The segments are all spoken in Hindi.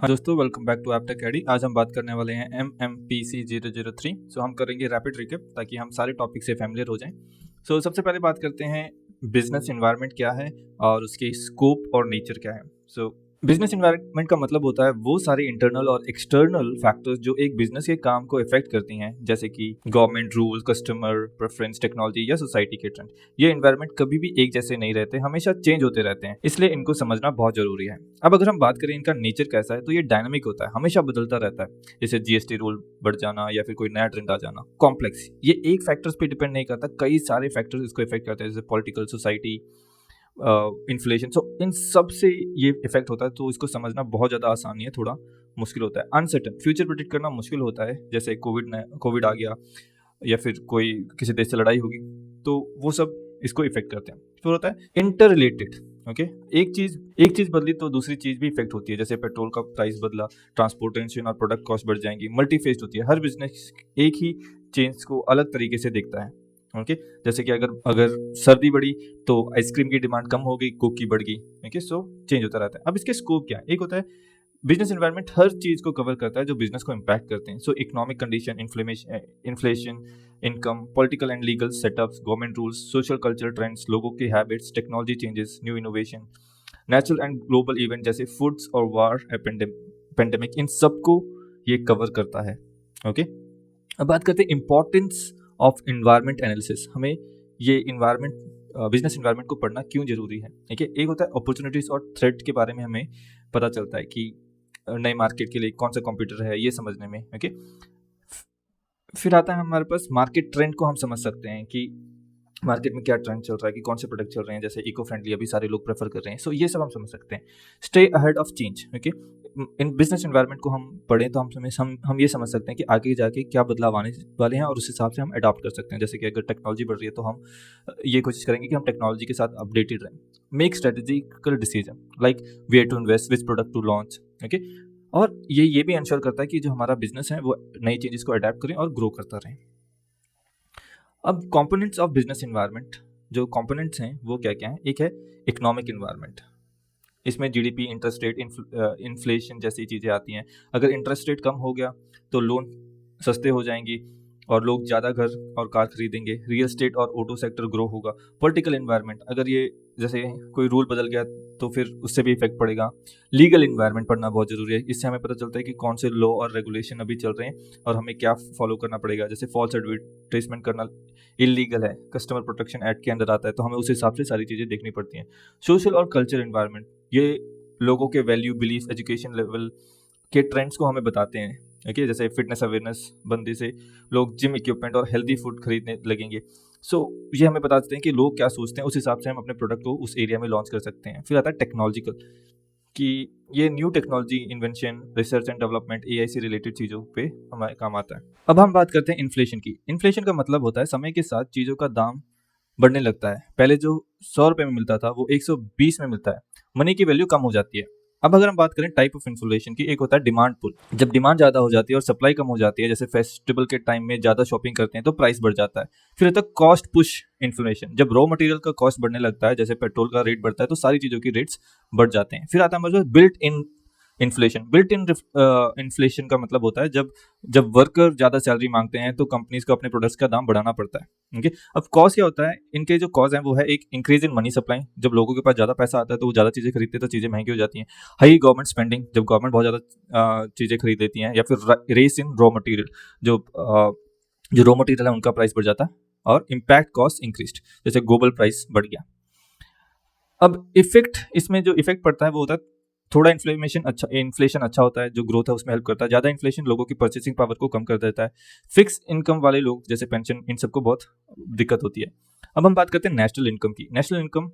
हाँ दोस्तों, welcome back to Aptech AD. आज हम बात करने वाले हैं MMPC 003। हम करेंगे रैपिड रिकैप ताकि हम सारे टॉपिक से फैमिलियर हो जाएं। सबसे पहले बात करते हैं बिजनेस इन्वायरमेंट क्या है और उसके स्कोप और नेचर क्या है। बिजनेस इन्वायरमेंट का मतलब होता है वो सारे इंटरनल और एक्सटर्नल फैक्टर्स जो एक बिजनेस के काम को इफेक्ट करती हैं, जैसे कि government rule, customer preference, technology या सोसाइटी के ट्रेंड। ये इन्वायरमेंट कभी भी एक जैसे नहीं रहते, हमेशा चेंज होते रहते हैं, इसलिए इनको समझना बहुत जरूरी है। अब अगर हम बात करें इनका नेचर कैसा है, तो ये डायनामिक होता है, हमेशा बदलता रहता है। जैसे जीएसटी रूल बढ़ जाना या फिर कोई नया ट्रेंड आ जाना। कॉम्प्लेक्स, ये एक फैक्टर्स पे डिपेंड नहीं करता, कई सारे फैक्टर्स इसको इफेक्ट करते हैं, जैसे पॉलिटिकल, सोसाइटी, इन्फ्लेशन। इन सब से ये इफेक्ट होता है, तो इसको समझना बहुत ज़्यादा आसान नहीं है, थोड़ा मुश्किल होता है। अनसर्टन, फ्यूचर प्रेडिक्ट करना मुश्किल होता है, जैसे कोविड आ गया या फिर कोई किसी देश से लड़ाई होगी, तो वो सब इसको इफेक्ट करते हैं। फिर होता है इंटर रिलेटेड। ओके, एक चीज़ बदली तो दूसरी चीज़ भी इफेक्ट होती है, जैसे पेट्रोल का प्राइस बदला, ट्रांसपोर्टेशन और प्रोडक्ट कॉस्ट बढ़ जाएंगी। मल्टीफेस्ड होती है, हर बिजनेस एक ही चेंज को अलग तरीके से देखता है। ओके, जैसे कि अगर सर्दी बढ़ी तो आइसक्रीम की डिमांड कम हो गई, कोक की बढ़ गई। ओके, चेंज होता रहता है। अब इसके स्कोप क्या है? एक होता है बिजनेस एनवायरनमेंट हर चीज को कवर करता है जो बिजनेस को इम्पैक्ट करते हैं। Economic condition, inflation, income, political and legal setups, government rules, social cultural trends, लोगों के habits, technology changes, new innovation, natural and global event जैसे फूड्स और वार, पेंडेमिक, इन सबको ये कवर करता है। ओके, अब बात करते हैं इंपॉर्टेंस ऑफ इन्वायरमेंट एनालिसिस। हमें ये बिजनेस इन्वायरमेंट को पढ़ना क्यों जरूरी है? ठीक है, एक होता है अपॉर्चुनिटीज और थ्रेट के बारे में हमें पता चलता है कि नए मार्केट के लिए कौन सा कॉम्पिटिटर है, ये समझने में। ओके, फिर आता है हमारे पास मार्केट ट्रेंड को हम समझ सकते हैं कि मार्केट में क्या ट्रेंड चल रहा है, कि कौन से प्रोडक्ट चल रहे हैं, जैसे इको फ्रेंडली अभी सारे लोग प्रेफर कर रहे हैं। ये सब हम समझ सकते हैं। Stay ahead of change. Okay, in business environment को हम पढ़ें तो हम ये समझ सकते हैं कि आगे जाके क्या बदलाव आने वाले हैं और उस हिसाब से हम अडॉप्ट कर सकते हैं। जैसे कि अगर टेक्नोलॉजी बढ़ रही है तो हम ये कोशिश करेंगे कि हम टेक्नोलॉजी के साथ अपडेटेड रहें। Make strategical decision like where to invest, which product to launch. Okay, और ये भी इंश्योर करता है कि जो हमारा बिजनेस है वो नई चेंजेस को अडेप्ट करें और ग्रो करता रहे। अब कंपोनेंट्स ऑफ बिजनेस एनवायरनमेंट, जो कंपोनेंट्स हैं वो क्या क्या हैं? एक है इकोनॉमिक एनवायरनमेंट, इसमें जीडीपी, इंटरेस्ट रेट, इन्फ्लेशन जैसी चीज़ें आती हैं। अगर इंटरेस्ट रेट कम हो गया तो लोन सस्ते हो जाएंगी और लोग ज़्यादा घर और कार खरीदेंगे। रियल एस्टेट और ऑटो सेक्टर ग्रो होगा। पॉलिटिकल एनवायरनमेंट, अगर ये जैसे कोई रूल बदल गया तो फिर उससे भी इफेक्ट पड़ेगा। लीगल एनवायरनमेंट पढ़ना बहुत ज़रूरी है, इससे हमें पता चलता है कि कौन से लॉ और रेगुलेशन अभी चल रहे हैं और हमें क्या फॉलो करना पड़ेगा। जैसे फॉल्स एडवर्टाइजमेंट करना इलीगल है, कस्टमर प्रोटेक्शन एक्ट के अंदर आता है, तो हमें उस हिसाब से सारी चीज़ें देखनी पड़ती हैं। सोशल और कल्चर एनवायरनमेंट, ये लोगों के वैल्यू, बिलीफ, एजुकेशन लेवल के ट्रेंड्स को हमें बताते हैं। ओके, जैसे फिटनेस अवेयरनेस बनने से लोग जिम इक्विपमेंट और हेल्दी फूड खरीदने लगेंगे। ये हमें बताते हैं कि लोग क्या सोचते हैं, उस हिसाब से हम अपने प्रोडक्ट को उस एरिया में लॉन्च कर सकते हैं। फिर आता है टेक्नोलॉजिकल, कि ये new technology, invention, research and development, AI से रिलेटेड चीज़ों पे हमारे काम आता है। अब हम बात करते हैं इन्फ्लेशन की। इन्फ्लेशन का मतलब होता है समय के साथ चीज़ों का दाम बढ़ने लगता है। पहले जो 100 रुपये में मिलता था वो 120 में मिलता है, मनी की वैल्यू कम हो जाती है। अब अगर हम बात करें टाइप ऑफ इन्फ्लेशन की, एक होता है डिमांड पुल। जब डिमांड ज़्यादा हो जाती है और सप्लाई कम हो जाती है, जैसे फेस्टिवल के टाइम में ज़्यादा शॉपिंग करते हैं तो प्राइस बढ़ जाता है। फिर होता है कॉस्ट पुश इन्फ्लेशन, जब रॉ मटेरियल का कॉस्ट बढ़ने लगता है, जैसे पेट्रोल का रेट बढ़ता है तो सारी चीज़ों की रेट्स बढ़ जाते हैं। फिर आता है हमारे built in inflation. Built in inflation का मतलब होता है जब वर्कर ज़्यादा सैलरी मांगते हैं तो कंपनीज को अपने प्रोडक्ट्स का दाम बढ़ाना पड़ता है। ओके, अब कॉज क्या होता है? इनके जो कॉज हैं वो है एक इंक्रीज इन मनी सप्लाई, जब लोगों के पास ज़्यादा पैसा आता है तो वो ज़्यादा चीज़ें खरीदते हैं तो चीज़ें महंगी हो जाती हैं। हाई गवर्नमेंट स्पेंडिंग, जब गवर्नमेंट बहुत ज़्यादा चीज़ें खरीद लेती हैं। या फिर रेस इन रॉ मटीरियल, जो रॉ मटीरियल है उनका प्राइस बढ़ जाता है। और इम्पैक्ट कॉस्ट इंक्रीज, जैसे ग्लोबल प्राइस बढ़ गया। अब इफेक्ट, इसमें जो इफेक्ट पड़ता है वो होता है थोड़ा इन्फ्लेशन अच्छा होता है, जो ग्रोथ है उसमें हेल्प करता है। ज़्यादा इन्फ्लेशन लोगों की परचेसिंग पावर को कम कर देता है। फिक्स इनकम वाले लोग जैसे पेंशन, इन सबको बहुत दिक्कत होती है। अब हम बात करते हैं नेशनल इनकम की। नेशनल इनकम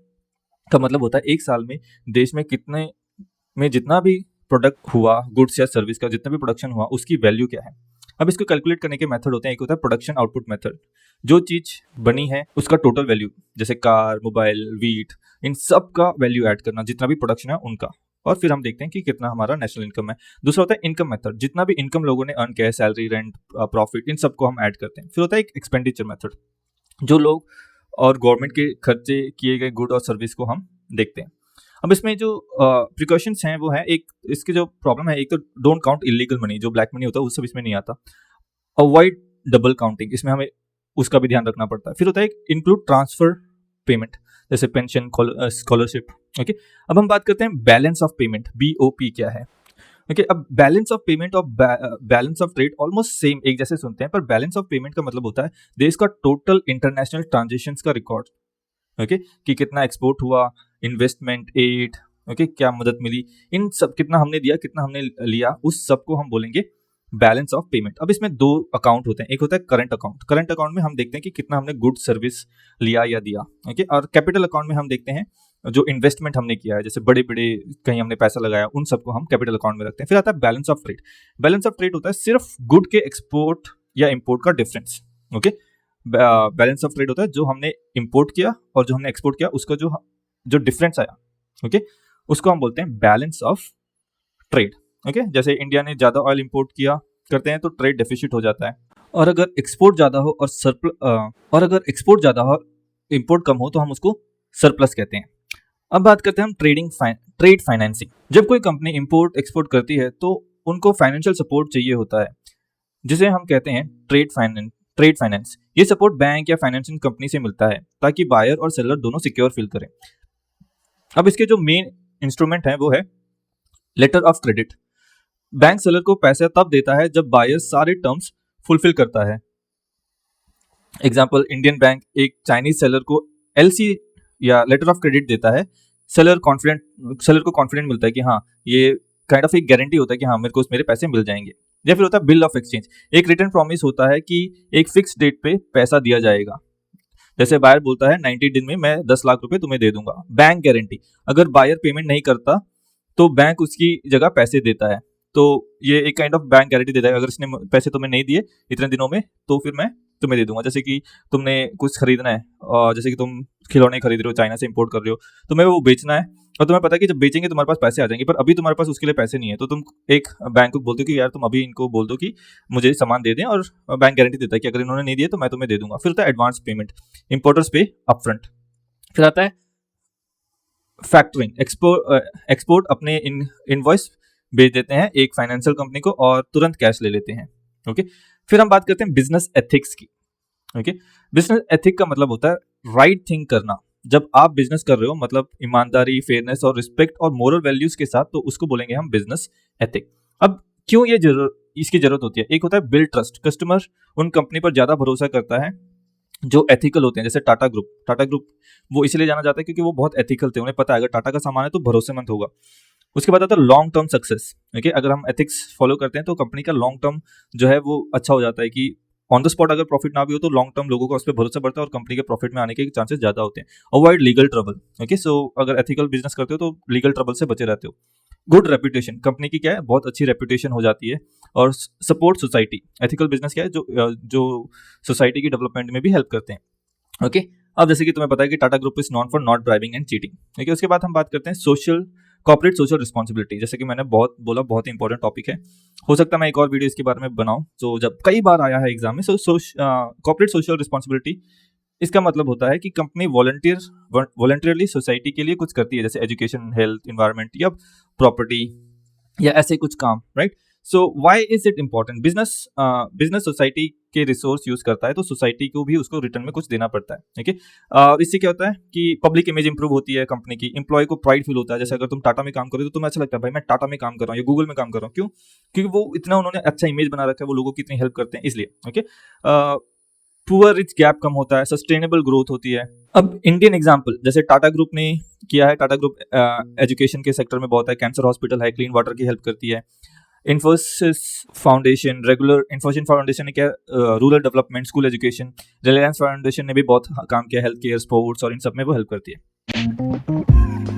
का मतलब होता है एक साल में देश में जितना भी प्रोडक्ट हुआ, गुड्स या सर्विस का जितना भी प्रोडक्शन हुआ, उसकी वैल्यू क्या है। अब इसको कैलकुलेट करने के मेथड होते हैं। एक होता है प्रोडक्शन आउटपुट मेथड, जो चीज़ बनी है उसका टोटल वैल्यू, जैसे कार, मोबाइल, वीट, इन सब का वैल्यू ऐड करना, जितना भी प्रोडक्शन है उनका, और फिर हम देखते हैं कि कितना हमारा नेशनल इनकम है। दूसरा होता है इनकम मेथड, जितना भी इनकम लोगों ने अर्न किया है, सैलरी, रेंट, प्रॉफिट, इन सबको हम ऐड करते हैं। फिर होता है एक एक्सपेंडिचर मेथड, जो लोग और गवर्नमेंट के खर्चे किए गए गुड और सर्विस को हम देखते हैं। अब इसमें जो प्रिकॉशंस हैं वो है, एक इसके जो प्रॉब्लम है, एक तो डोंट काउंट इलीगल मनी, जो ब्लैक मनी होता है वो सब इसमें नहीं आता। अवॉइड डबल काउंटिंग, इसमें हमें उसका भी ध्यान रखना पड़ता है। फिर होता है इंक्लूड ट्रांसफर पेमेंट, जैसे पेंशन, स्कॉलरशिप। ओके, अब हम बात करते हैं बैलेंस ऑफ पेमेंट, BOP क्या है। ओके, अब बैलेंस ऑफ पेमेंट और balance of trade almost same, एक जैसे सुनते हैं, पर बैलेंस ऑफ पेमेंट का मतलब होता है देश का टोटल इंटरनेशनल ट्रांजेक्शंस का रिकॉर्ड। ओके, कि कितना एक्सपोर्ट हुआ, इन्वेस्टमेंट, एड, ओके, क्या मदद मिली, इन सब, कितना हमने दिया, कितना हमने लिया, उस सब को हम बोलेंगे बैलेंस ऑफ पेमेंट। अब इसमें दो अकाउंट होते हैं, एक होता है करंट अकाउंट। करंट अकाउंट में हम देखते हैं कि कितना हमने गुड सर्विस लिया या दिया। ओके, और कैपिटल अकाउंट में हम देखते हैं जो इन्वेस्टमेंट हमने किया है, जैसे बड़े बड़े कहीं हमने पैसा लगाया, उन सबको हम कैपिटल अकाउंट में रखते हैं। फिर आता है balance of trade. Balance of trade होता है सिर्फ गुड के एक्सपोर्ट या इम्पोर्ट का difference. Okay, balance of trade होता है जो हमने इंपोर्ट किया और जो हमने एक्सपोर्ट किया, उसका जो डिफरेंस आया, ओके, उसको हम बोलते हैं बैलेंस ऑफ ट्रेड। ओके, जैसे इंडिया ने ज्यादा ऑयल इंपोर्ट किया करते हैं तो ट्रेड डेफिसिट हो जाता है, और अगर एक्सपोर्ट ज्यादा हो और अगर एक्सपोर्ट ज्यादा हो, इंपोर्ट कम हो, तो हम उसको सरप्लस कहते हैं। अब बात करते हैं हम ट्रेड फाइनेंसिंग। जब कोई कंपनी इंपोर्ट एक्सपोर्ट करती है तो उनको फाइनेंशियल सपोर्ट चाहिए होता है, जिसे हम कहते हैं ट्रेड फाइनेंस। ये सपोर्ट बैंक या फाइनेंशियल कंपनी से मिलता है ताकि बायर और सेलर दोनों सिक्योर फील करें। अब इसके जो मेन इंस्ट्रूमेंट है वो है letter of credit. Bank seller को पैसा तब देता है जब बायर सारे टर्म्स फुलफिल करता है। एग्जाम्पल, इंडियन बैंक एक चाइनीज सेलर को LC या लेटर ऑफ क्रेडिट देता है। सेलर को कॉन्फिडेंट मिलता है कि हाँ, ये काइंड ऑफ एक गारंटी होता है कि हाँ, मेरे पैसे मिल जाएंगे। या फिर होता है बिल ऑफ एक्सचेंज, एक रिटर्न प्रॉमिस होता है कि एक फिक्स डेट पे पैसा दिया जाएगा। जैसे बायर बोलता है 90 दिन में मैं 10 लाख रुपए तुम्हें दे दूंगा। बैंक गारंटी, अगर बायर पेमेंट नहीं करता तो बैंक उसकी जगह पैसे देता है। तो ये एक काइंड ऑफ बैंक गारंटी देता है, अगर इसने पैसे तुम्हें नहीं दिए इतने दिनों में तो फिर मैं तुम्हें दे दूंगा। जैसे कि तुमने कुछ खरीदना है, और जैसे कि तुम खिलौने खरीद रहे हो, चाइना से इंपोर्ट कर रहे हो, तुम्हें वो बेचना है, और तुम्हें पता है कि जब बेचेंगे तुम्हारे पास पैसे आ जाएंगे, पर अभी तुम्हारे पास उसके लिए पैसे नहीं है, तो तुम एक बैंक को बोलते हो कि यार तुम अभी इनको बोल दो कि मुझे सामान दे दें, और बैंक गारंटी देता है कि अगर इन्होंने नहीं दिए तो मैं तुम्हें दे दूंगा। फिर होता है एडवांस पेमेंट, इंपोर्टर्स पे अपफ्रंट। फिर आता है फैक्टरिंग, एक्सपोर्ट अपने इनवॉइस भेज देते हैं एक फाइनेंशियल कंपनी को और तुरंत कैश ले लेते हैं। ओके, फिर हम बात करते हैं बिजनेस एथिक्स की। ओके, बिजनेस एथिक का मतलब होता है राइट थिंग करना। जब आप बिजनेस कर रहे हो, मतलब ईमानदारी, फेयरनेस और रिस्पेक्ट और मोरल वैल्यूज के साथ, तो उसको बोलेंगे हम बिजनेस एथिक। अब क्यों इसकी जरूरत होती है? एक होता है बिल्ड ट्रस्ट, कस्टमर उन कंपनी पर ज्यादा भरोसा करता है जो एथिकल होते हैं। जैसे टाटा ग्रुप वो इसलिए जाना जाता है क्योंकि वो बहुत एथिकल थे, उन्हें पता है अगर टाटा का सामान है तो भरोसेमंद होगा। उसके बाद आता है लॉन्ग टर्म सक्सेस। ओके, अगर हम एथिक्स फॉलो करते हैं तो कंपनी का लॉन्ग टर्म जो है वो अच्छा हो जाता है, कि ऑन द स्पॉट अगर प्रॉफिट ना भी हो तो लॉन्ग टर्म लोगों का उस पर भरोसा बढ़ता है और कंपनी के प्रॉफिट में आने के चांसेस ज्यादा होते हैं। Avoid legal trouble. ओके, सो अगर एथिकल बिजनेस करते हो तो लीगल ट्रबल से बचे रहते हो। गुड रेपुटेशन, कंपनी की क्या है, बहुत अच्छी रेपुटेशन हो जाती है। और सपोर्ट सोसाइटी, एथिकल बिजनेस क्या है, जो सोसाइटी की डेवलपमेंट में भी हेल्प करते हैं। ओके, अब जैसे कि तुम्हें पता है कि Tata group is non for not driving and cheating. ठीक है, उसके बाद हम बात करते हैं कॉर्पोरेट सोशल रिस्पॉन्सिबिलिटी। जैसे कि मैंने बहुत ही इंपॉर्टेंट टॉपिक है, हो सकता है मैं एक और वीडियो इसके बारे में बनाऊं, जो जब कई बार आया है एग्जाम में। कॉर्पोरेट सोशल रिस्पॉन्सिबिलिटी, इसका मतलब होता है कि कंपनी वॉलंटियरली सोसाइटी के लिए कुछ करती है, जैसे एजुकेशन, हेल्थ, इन्वायरमेंट या प्रॉपर्टी या ऐसे कुछ काम, right. So why is it important? Business society के रिसोर्स यूज करता है तो सोसाइटी को भी उसको रिटर्न में कुछ देना पड़ता है। ठीक है, इससे क्या होता है कि पब्लिक इमेज इंप्रूव होती है कंपनी की, एम्प्लॉय को प्राइड फील होता है। जैसे अगर तुम टाटा में काम करो तो तुम्हें अच्छा लगता है, भाई मैं टाटा में काम कर रहा हूँ या गूगल में काम कर रहा हूँ। क्यों? क्योंकि वो इतना उन्होंने अच्छा इमेज बना रखा है, वो लोगों की इतनी हेल्प करते हैं, इसलिए। ओके, पुअर रिच गैप कम होता है, सस्टेनेबल ग्रोथ होती है। अब इंडियन एग्जांपल जैसे टाटा ग्रुप ने किया है, टाटा ग्रुप एजुकेशन के सेक्टर में बहुत है, कैंसर हॉस्पिटल है, क्लीन वाटर की हेल्प करती है। इन्फोसिस फाउंडेशन ने क्या, rural development, school education. Reliance foundation ने भी बहुत काम किया, हेल्थ केयर, स्पोर्ट्स और इन सब में वो हेल्प करती है।